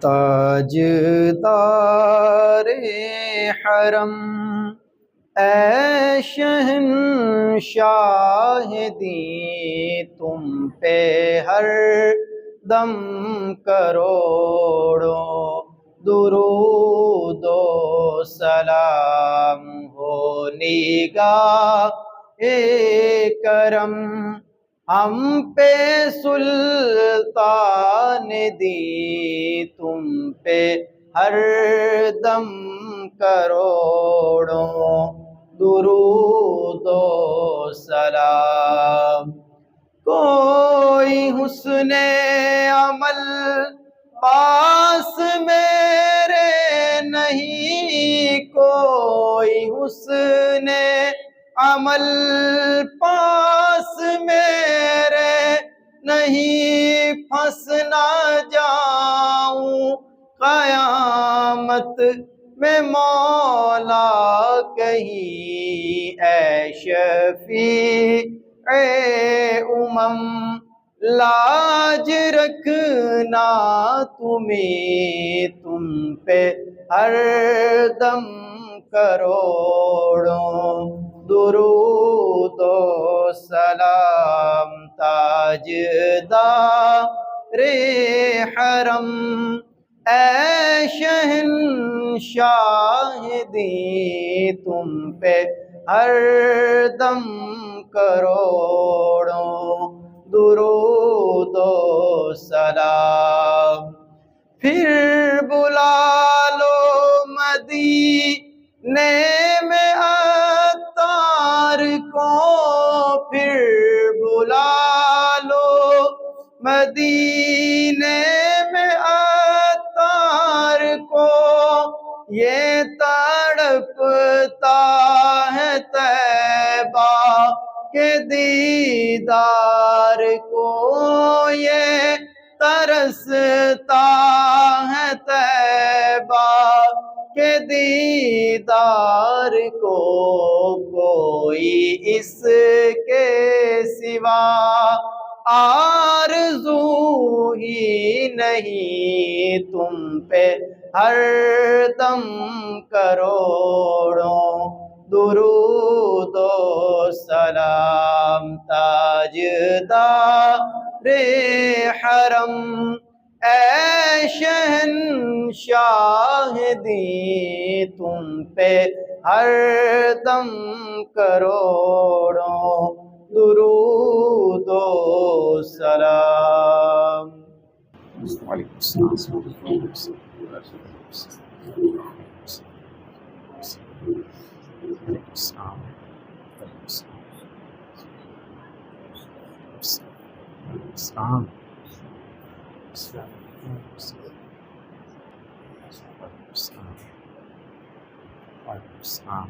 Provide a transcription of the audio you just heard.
تاجدار حرم، اے شہنشاہ دین تم پہ ہر دم کروڑوں درود و سلام ہو نگاہ کرم، ہم پہ سلطان دی تم پہ ہر دم کروڑوں درود و سلام۔ کوئی حسن عمل پاس میرے نہیں، کوئی حسن عمل پاس میرے نہیں، پھنس نہ جاؤں قیامت میں مولا کہیں، اے شفیع امم لاج رکھنا تمہیں، تم پہ ہر دم کروڑوں درود و سلام۔ تاجدار حرم، اے شہنشاہ دین تم پہ ہر دم کروڑوں درود و سلام۔ پھر بلا لو مدینے میں عطار کو، پھر بلا لو مدینے میں عطار کو، یہ تڑپتا ہے طیبہ کے دیدار کو، یہ ترستا ہے طیبہ کے دیدار کو، کوئی اس کے سوا آرزو ہی نہیں، تم پہ ہر دم کروڑوں درود و سلام۔ تاجدار حرم، اے شہنشاہ دین تم پہ ہر دم کروڑوں درود و سلام۔ وعلیکم السلام۔ السلام